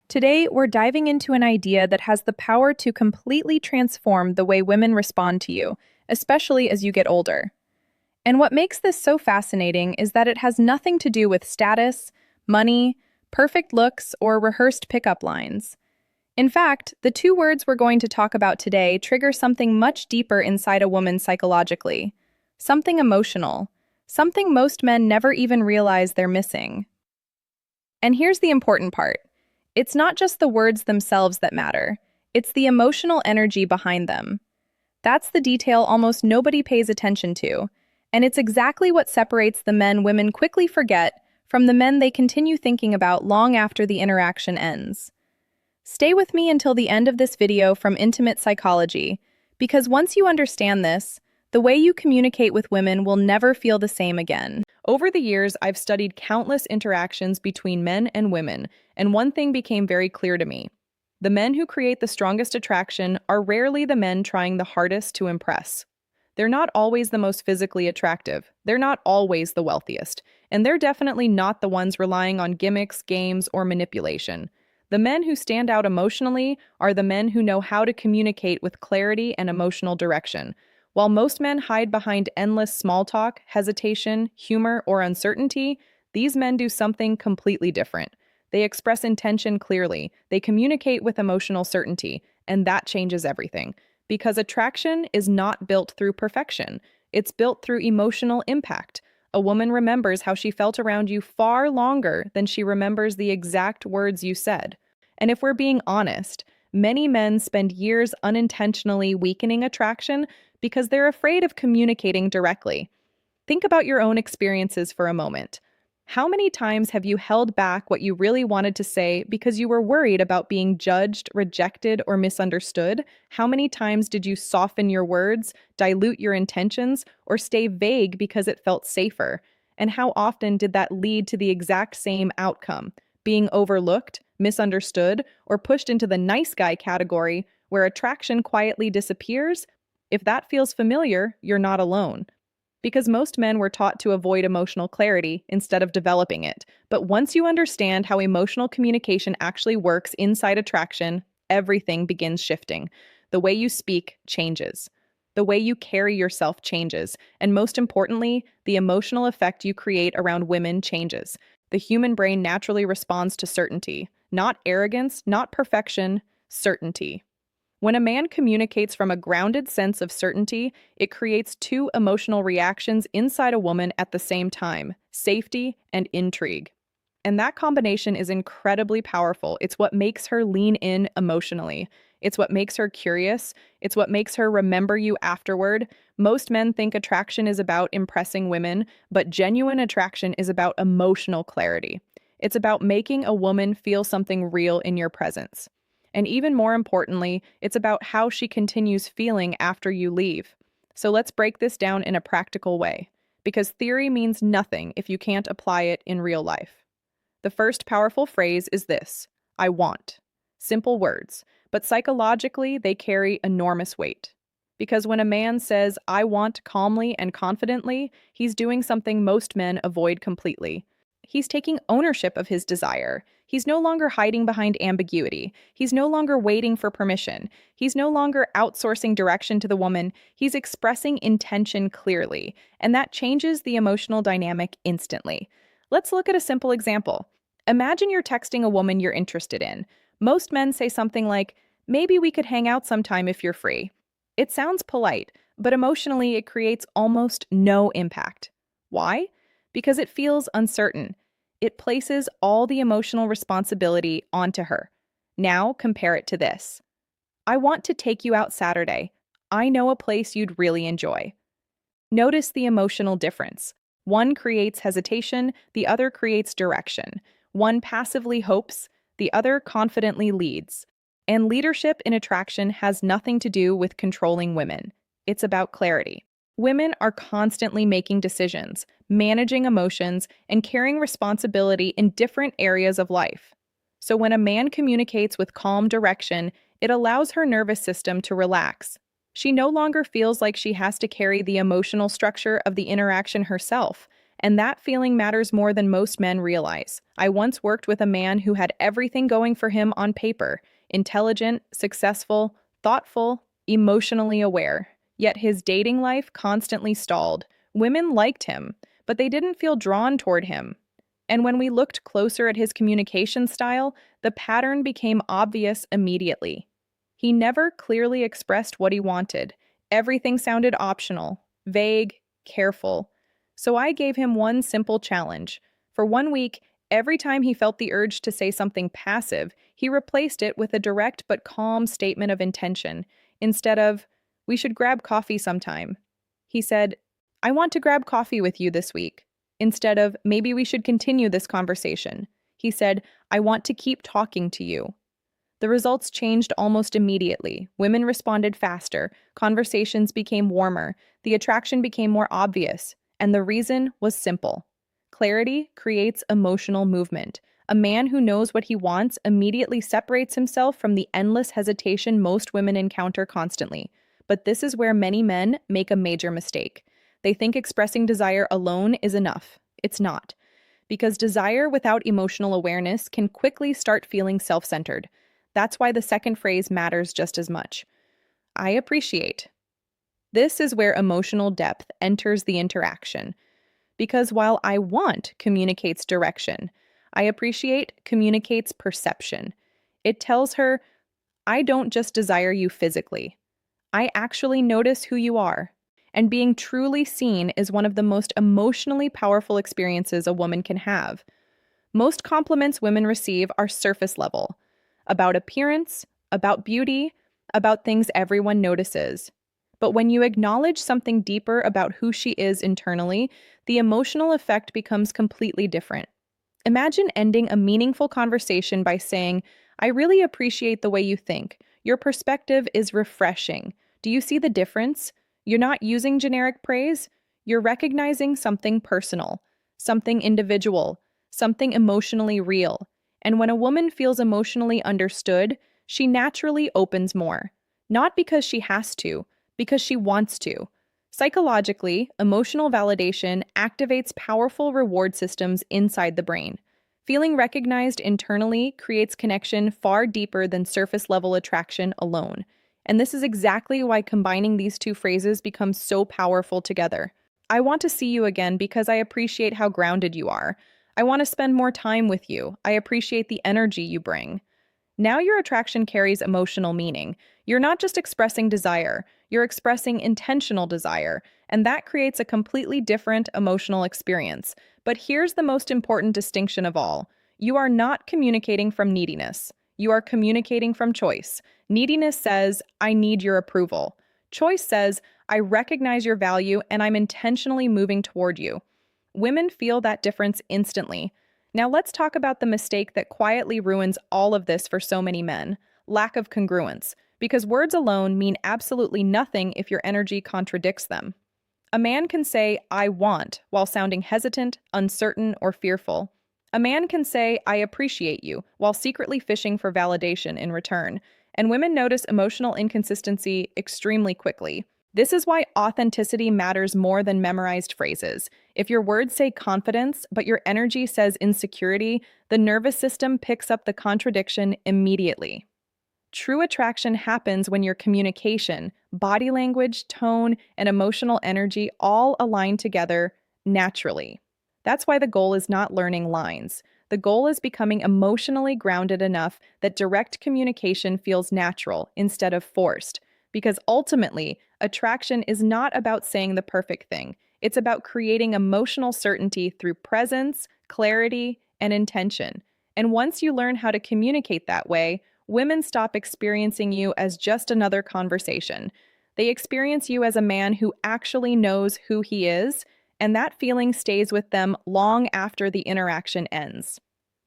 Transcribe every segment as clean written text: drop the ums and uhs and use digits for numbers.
Today, we're diving into an idea that has the power to completely transform the way women respond to you, especially as you get older. And what makes this so fascinating is that it has nothing to do with status, money, perfect looks, or rehearsed pickup lines. In fact, the two words we're going to talk about today trigger something much deeper inside a woman psychologically, something emotional, something most men never even realize they're missing. And here's the important part. It's not just the words themselves that matter, it's the emotional energy behind them. That's the detail almost nobody pays attention to, and it's exactly what separates the men women quickly forget from the men they continue thinking about long after the interaction ends. Stay with me until the end of this video from Intimate Psychology, because once you understand this, the way you communicate with women will never feel the same again. Over the years, I've studied countless interactions between men and women, and one thing became very clear to me. The men who create the strongest attraction are rarely the men trying the hardest to impress. They're not always the most physically attractive, they're not always the wealthiest, and they're definitely not the ones relying on gimmicks, games, or manipulation. The men who stand out emotionally are the men who know how to communicate with clarity and emotional direction. While most men hide behind endless small talk, hesitation, humor, or uncertainty, these men do something completely different. They express intention clearly, they communicate with emotional certainty, and that changes everything. Because attraction is not built through perfection, it's built through emotional impact. A woman remembers how she felt around you far longer than she remembers the exact words you said. And if we're being honest, many men spend years unintentionally weakening attraction because they're afraid of communicating directly. Think about your own experiences for a moment. How many times have you held back what you really wanted to say because you were worried about being judged, rejected, or misunderstood? How many times did you soften your words, dilute your intentions, or stay vague because it felt safer? And how often did that lead to the exact same outcome? Being overlooked, misunderstood, or pushed into the nice guy category where attraction quietly disappears? If that feels familiar, you're not alone. Because most men were taught to avoid emotional clarity instead of developing it. But once you understand how emotional communication actually works inside attraction, everything begins shifting. The way you speak changes. The way you carry yourself changes. And most importantly, the emotional effect you create around women changes. The human brain naturally responds to certainty. Not arrogance, not perfection, certainty. When a man communicates from a grounded sense of certainty, it creates two emotional reactions inside a woman at the same time: safety and intrigue. And that combination is incredibly powerful. It's what makes her lean in emotionally. It's what makes her curious. It's what makes her remember you afterward. Most men think attraction is about impressing women, but genuine attraction is about emotional clarity. It's about making a woman feel something real in your presence. And even more importantly, it's about how she continues feeling after you leave. So let's break this down in a practical way, because theory means nothing if you can't apply it in real life. The first powerful phrase is this: I want. Simple words, but psychologically they carry enormous weight. Because when a man says, I want calmly and confidently, he's doing something most men avoid completely. He's taking ownership of his desire. He's no longer hiding behind ambiguity. He's no longer waiting for permission. He's no longer outsourcing direction to the woman. He's expressing intention clearly, and that changes the emotional dynamic instantly. Let's look at a simple example. Imagine you're texting a woman you're interested in. Most men say something like, maybe we could hang out sometime if you're free. It sounds polite, but emotionally it creates almost no impact. Why? Because it feels uncertain. It places all the emotional responsibility onto her. Now compare it to this. I want to take you out Saturday. I know a place you'd really enjoy. Notice the emotional difference. One creates hesitation, the other creates direction. One passively hopes, the other confidently leads. And leadership in attraction has nothing to do with controlling women. It's about clarity. Women are constantly making decisions, managing emotions, and carrying responsibility in different areas of life. So when a man communicates with calm direction, it allows her nervous system to relax. She no longer feels like she has to carry the emotional structure of the interaction herself, And that feeling matters more than most men realize. I once worked with a man who had everything going for him on paper: intelligent, successful, thoughtful, emotionally aware. Yet his dating life constantly stalled. Women liked him, but they didn't feel drawn toward him. And when we looked closer at his communication style, the pattern became obvious immediately. He never clearly expressed what he wanted. Everything sounded optional, vague, careful. So I gave him one simple challenge. For 1 week, every time he felt the urge to say something passive, he replaced it with a direct but calm statement of intention. Instead of, "We should grab coffee sometime," he said, "I want to grab coffee with you this week." Instead of, "Maybe we should continue this conversation," he said, "I want to keep talking to you." The results changed almost immediately. Women responded faster, conversations became warmer, the attraction became more obvious, and the reason was simple. Clarity creates emotional movement. A man who knows what he wants immediately separates himself from the endless hesitation most women encounter constantly. But this is where many men make a major mistake. They think expressing desire alone is enough. It's not. Because desire without emotional awareness can quickly start feeling self-centered. That's why the second phrase matters just as much. I appreciate. This is where emotional depth enters the interaction. Because while I want communicates direction, I appreciate communicates perception. It tells her, I don't just desire you physically. I actually notice who you are. And being truly seen is one of the most emotionally powerful experiences a woman can have. Most compliments women receive are surface level, about appearance, about beauty, about things everyone notices. But when you acknowledge something deeper about who she is internally, the emotional effect becomes completely different. Imagine ending a meaningful conversation by saying, "I really appreciate the way you think. Your perspective is refreshing. Do you see the difference?" You're not using generic praise. You're recognizing something personal, something individual, something emotionally real. And when a woman feels emotionally understood, she naturally opens more. Not because she has to, because she wants to. Psychologically, emotional validation activates powerful reward systems inside the brain. Feeling recognized internally creates connection far deeper than surface-level attraction alone. And this is exactly why combining these two phrases becomes so powerful together. I want to see you again because I appreciate how grounded you are. I want to spend more time with you. I appreciate the energy you bring. Now your attraction carries emotional meaning. You're not just expressing desire, you're expressing intentional desire, and that creates a completely different emotional experience. But here's the most important distinction of all. You are not communicating from neediness. You are communicating from choice. Neediness says, "I need your approval." Choice says, "I recognize your value and I'm intentionally moving toward you." Women feel that difference instantly. Now let's talk about the mistake that quietly ruins all of this for so many men: lack of congruence. Because words alone mean absolutely nothing if your energy contradicts them. A man can say, "I want," while sounding hesitant, uncertain, or fearful. A man can say, "I appreciate you," while secretly fishing for validation in return. And women notice emotional inconsistency extremely quickly. This is why authenticity matters more than memorized phrases. If your words say confidence, but your energy says insecurity, the nervous system picks up the contradiction immediately. True attraction happens when your communication, body language, tone, and emotional energy all align together naturally. That's why the goal is not learning lines. The goal is becoming emotionally grounded enough that direct communication feels natural instead of forced. Because ultimately, attraction is not about saying the perfect thing. It's about creating emotional certainty through presence, clarity, and intention. And once you learn how to communicate that way, women stop experiencing you as just another conversation. They experience you as a man who actually knows who he is, and that feeling stays with them long after the interaction ends.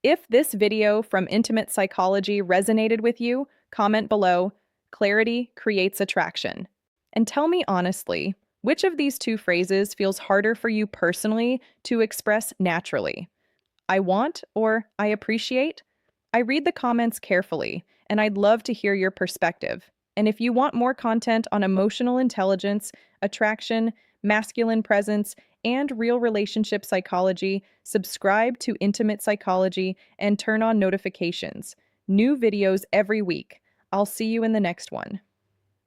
If this video from Intimate Psychology resonated with you, comment below. Clarity creates attraction. And tell me honestly, which of these two phrases feels harder for you personally to express naturally? I want or I appreciate? I read the comments carefully, and I'd love to hear your perspective. And if you want more content on emotional intelligence, attraction, masculine presence, and real relationship psychology, subscribe to Intimate Psychology, and turn on notifications. New videos every week. I'll see you in the next one.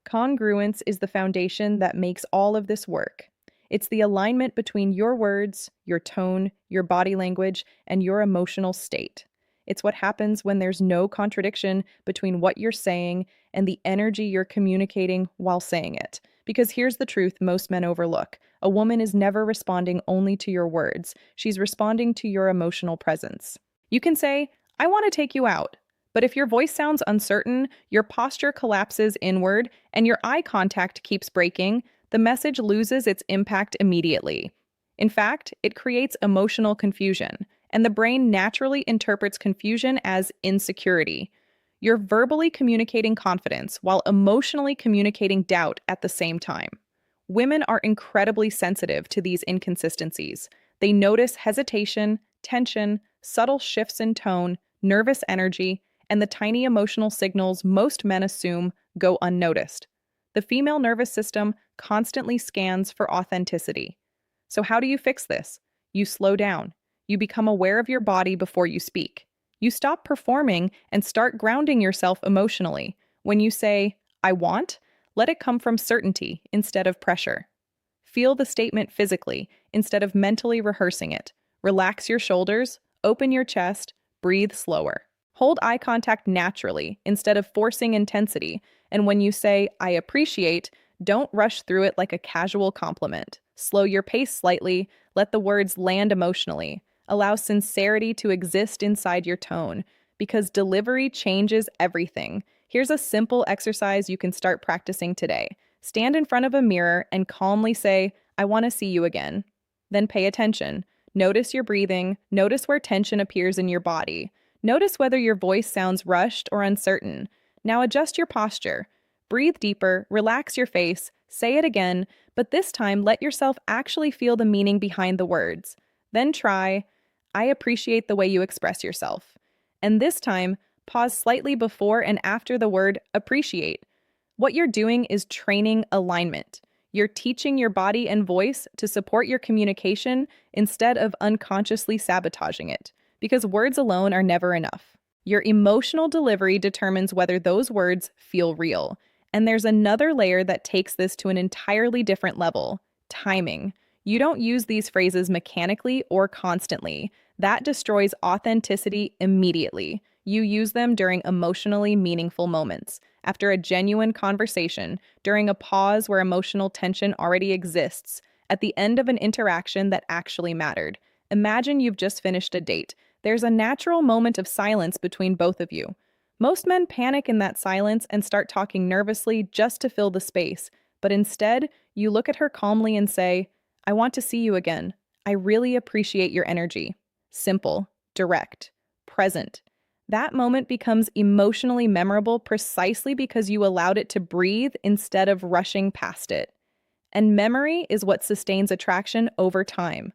Congruence is the foundation that makes all of this work. It's the alignment between your words, your tone, your body language, and your emotional state. It's what happens when there's no contradiction between what you're saying and the energy you're communicating while saying it. Because here's the truth most men overlook. A woman is never responding only to your words. She's responding to your emotional presence. You can say, "I want to take you out." But if your voice sounds uncertain, your posture collapses inward, and your eye contact keeps breaking, the message loses its impact immediately. In fact, it creates emotional confusion, and the brain naturally interprets confusion as insecurity. You're verbally communicating confidence while emotionally communicating doubt at the same time. Women are incredibly sensitive to these inconsistencies. They notice hesitation, tension, subtle shifts in tone, nervous energy, and the tiny emotional signals most men assume go unnoticed. The female nervous system constantly scans for authenticity. So how do you fix this? You slow down. You become aware of your body before you speak. You stop performing and start grounding yourself emotionally. When you say, "I want," let it come from certainty instead of pressure. Feel the statement physically instead of mentally rehearsing it. Relax your shoulders, open your chest, breathe slower. Hold eye contact naturally instead of forcing intensity. And when you say, "I appreciate," don't rush through it like a casual compliment. Slow your pace slightly, let the words land emotionally. Allow sincerity to exist inside your tone, because delivery changes everything. Here's a simple exercise you can start practicing today. Stand in front of a mirror and calmly say, "I want to see you again." Then pay attention. Notice your breathing, notice where tension appears in your body. Notice whether your voice sounds rushed or uncertain. Now adjust your posture. Breathe deeper, relax your face, say it again, but this time let yourself actually feel the meaning behind the words. Then try, "I appreciate the way you express yourself." And this time, pause slightly before and after the word appreciate. What you're doing is training alignment. You're teaching your body and voice to support your communication instead of unconsciously sabotaging it, because words alone are never enough. Your emotional delivery determines whether those words feel real. And there's another layer that takes this to an entirely different level: timing. You don't use these phrases mechanically or constantly. That destroys authenticity immediately. You use them during emotionally meaningful moments, after a genuine conversation, during a pause where emotional tension already exists, at the end of an interaction that actually mattered. Imagine you've just finished a date. There's a natural moment of silence between both of you. Most men panic in that silence and start talking nervously just to fill the space. But instead, you look at her calmly and say, "I want to see you again. I really appreciate your energy." Simple, direct, present. That moment becomes emotionally memorable precisely because you allowed it to breathe instead of rushing past it. And memory is what sustains attraction over time.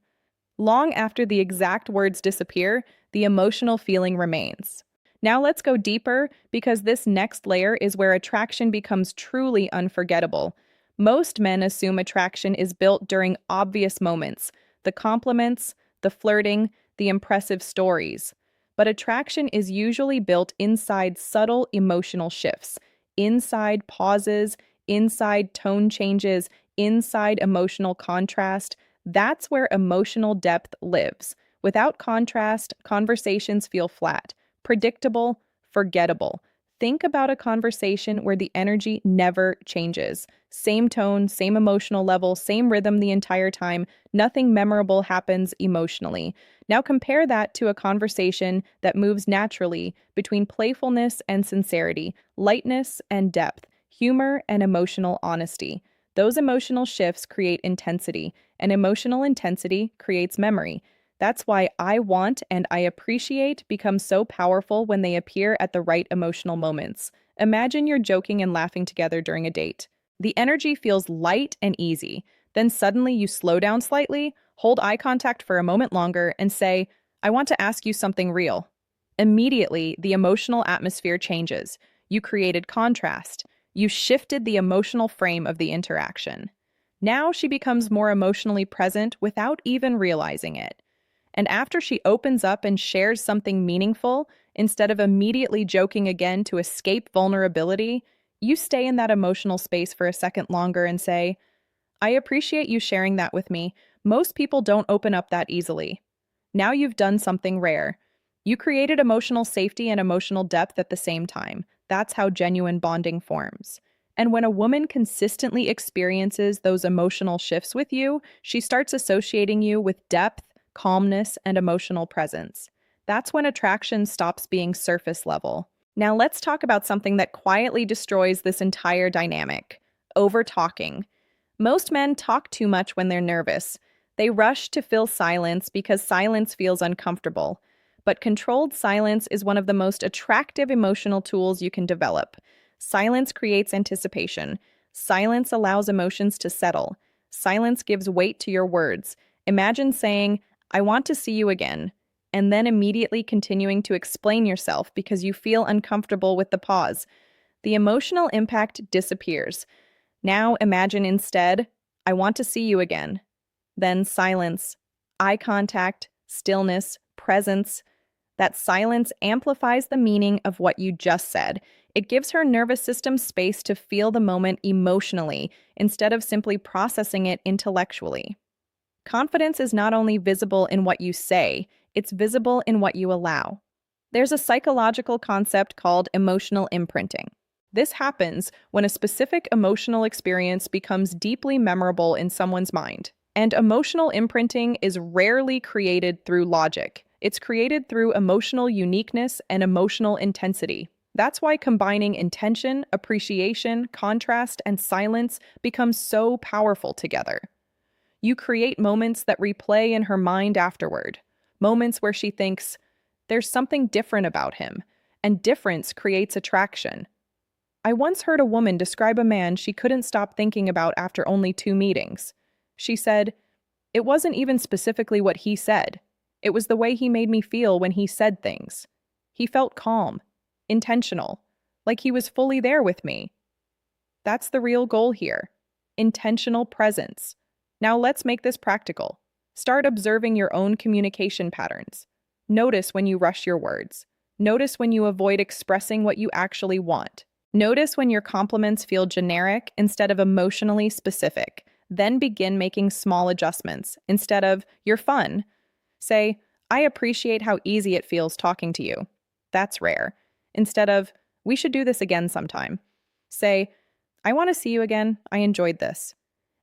Long after the exact words disappear, the emotional feeling remains. Now let's go deeper, because this next layer is where attraction becomes truly unforgettable. Most men assume attraction is built during obvious moments: the compliments, the flirting, the impressive stories. But attraction is usually built inside subtle emotional shifts, inside pauses, inside tone changes, inside emotional contrast. That's where emotional depth lives. Without contrast, conversations feel flat, predictable, forgettable. Think about a conversation where the energy never changes. Same tone, same emotional level, same rhythm the entire time. Nothing memorable happens emotionally. Now compare that to a conversation that moves naturally between playfulness and sincerity, lightness and depth, humor and emotional honesty. Those emotional shifts create intensity, and emotional intensity creates memory. That's why "I want" and "I appreciate" become so powerful when they appear at the right emotional moments. Imagine you're joking and laughing together during a date. The energy feels light and easy. Then suddenly you slow down slightly, hold eye contact for a moment longer, and say, "I want to ask you something real." Immediately, the emotional atmosphere changes. You created contrast. You shifted the emotional frame of the interaction. Now she becomes more emotionally present without even realizing it. And after she opens up and shares something meaningful, instead of immediately joking again to escape vulnerability, you stay in that emotional space for a second longer and say, I appreciate you sharing that with me. Most people don't open up that easily. Now you've done something rare. You created emotional safety and emotional depth at the same time. That's how genuine bonding forms. And when a woman consistently experiences those emotional shifts with you, she starts associating you with depth, calmness, and emotional presence. That's when attraction stops being surface level. Now let's talk about something that quietly destroys this entire dynamic: over talking. Most men talk too much when they're nervous. They rush to fill silence because silence feels uncomfortable. But controlled silence is one of the most attractive emotional tools you can develop. Silence creates anticipation. Silence allows emotions to settle. Silence gives weight to your words. Imagine saying, I want to see you again, and then immediately continuing to explain yourself because you feel uncomfortable with the pause. The emotional impact disappears. Now imagine instead, I want to see you again. Then silence, eye contact, stillness, presence. That silence amplifies the meaning of what you just said. It gives her nervous system space to feel the moment emotionally instead of simply processing it intellectually. Confidence is not only visible in what you say, it's visible in what you allow. There's a psychological concept called emotional imprinting. This happens when a specific emotional experience becomes deeply memorable in someone's mind. And emotional imprinting is rarely created through logic. It's created through emotional uniqueness and emotional intensity. That's why combining intention, appreciation, contrast, and silence becomes so powerful together. You create moments that replay in her mind afterward, moments where she thinks, there's something different about him, and difference creates attraction. I once heard a woman describe a man she couldn't stop thinking about after only 2 meetings. She said, it wasn't even specifically what he said. It was the way he made me feel when he said things. He felt calm, intentional, like he was fully there with me. That's the real goal here: intentional presence. Now let's make this practical. Start observing your own communication patterns. Notice when you rush your words. Notice when you avoid expressing what you actually want. Notice when your compliments feel generic instead of emotionally specific. Then begin making small adjustments. Instead of, you're fun, say, I appreciate how easy it feels talking to you. That's rare. Instead of, we should do this again sometime, say, I want to see you again. I enjoyed this.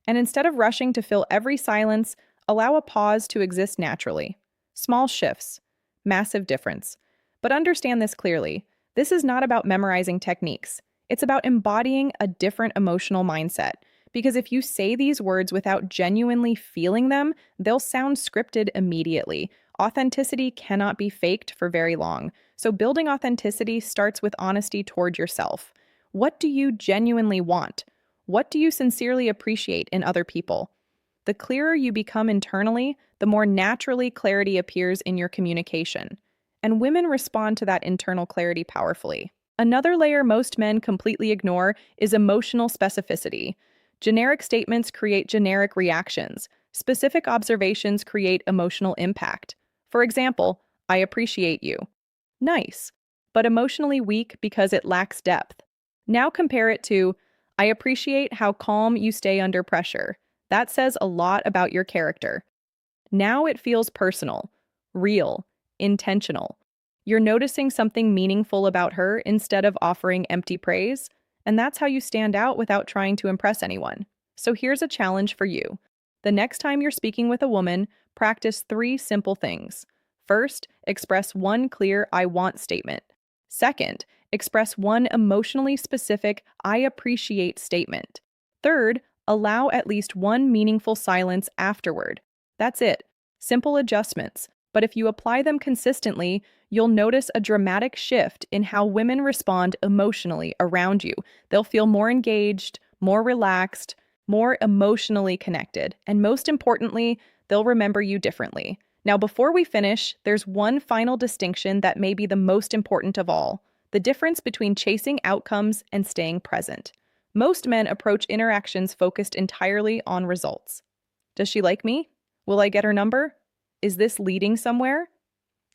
And instead of rushing to fill every silence, allow a pause to exist naturally. Small shifts, massive difference. But understand this clearly. This is not about memorizing techniques. It's about embodying a different emotional mindset. Because if you say these words without genuinely feeling them, they'll sound scripted immediately. Authenticity cannot be faked for very long. So building authenticity starts with honesty toward yourself. What do you genuinely want? What do you sincerely appreciate in other people? The clearer you become internally, the more naturally clarity appears in your communication. And women respond to that internal clarity powerfully. Another layer most men completely ignore is emotional specificity. Generic statements create generic reactions. Specific observations create emotional impact. For example, I appreciate you. Nice, but emotionally weak because it lacks depth. Now compare it to, I appreciate how calm you stay under pressure. That says a lot about your character. Now it feels personal, real, intentional. You're noticing something meaningful about her instead of offering empty praise, and that's how you stand out without trying to impress anyone. So here's a challenge for you. The next time you're speaking with a woman, practice 3 simple things. First, express one clear I want statement. Second, express one emotionally specific I appreciate statement. Third, allow at least one meaningful silence afterward. That's it. Simple adjustments. But if you apply them consistently, you'll notice a dramatic shift in how women respond emotionally around you. They'll feel more engaged, more relaxed, more emotionally connected, and most importantly, they'll remember you differently. Now, before we finish, there's one final distinction that may be the most important of all: the difference between chasing outcomes and staying present. Most men approach interactions focused entirely on results. Does she like me? Will I get her number? Is this leading somewhere?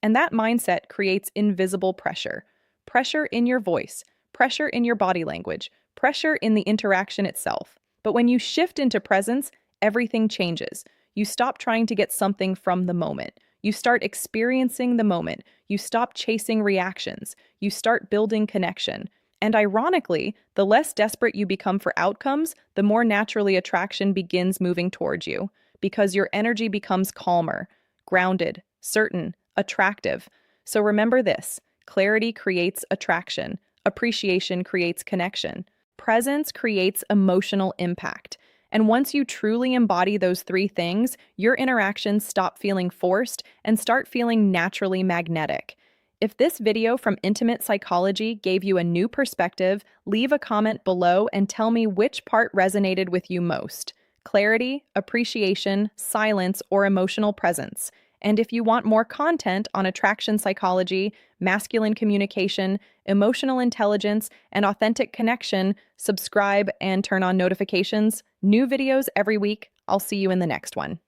And that mindset creates invisible pressure. Pressure in your voice, pressure in your body language, pressure in the interaction itself. But when you shift into presence, everything changes. You stop trying to get something from the moment. You start experiencing the moment. You stop chasing reactions. You start building connection. And ironically, the less desperate you become for outcomes, the more naturally attraction begins moving towards you, because your energy becomes calmer, grounded, certain, attractive. So remember this: clarity creates attraction, appreciation creates connection, presence creates emotional impact. And once you truly embody those three things, your interactions stop feeling forced and start feeling naturally magnetic. If this video from Intimate Psychology gave you a new perspective, leave a comment below and tell me which part resonated with you most: clarity, appreciation, silence, or emotional presence. And if you want more content on attraction psychology, masculine communication, emotional intelligence, and authentic connection, subscribe and turn on notifications. New videos every week. I'll see you in the next one.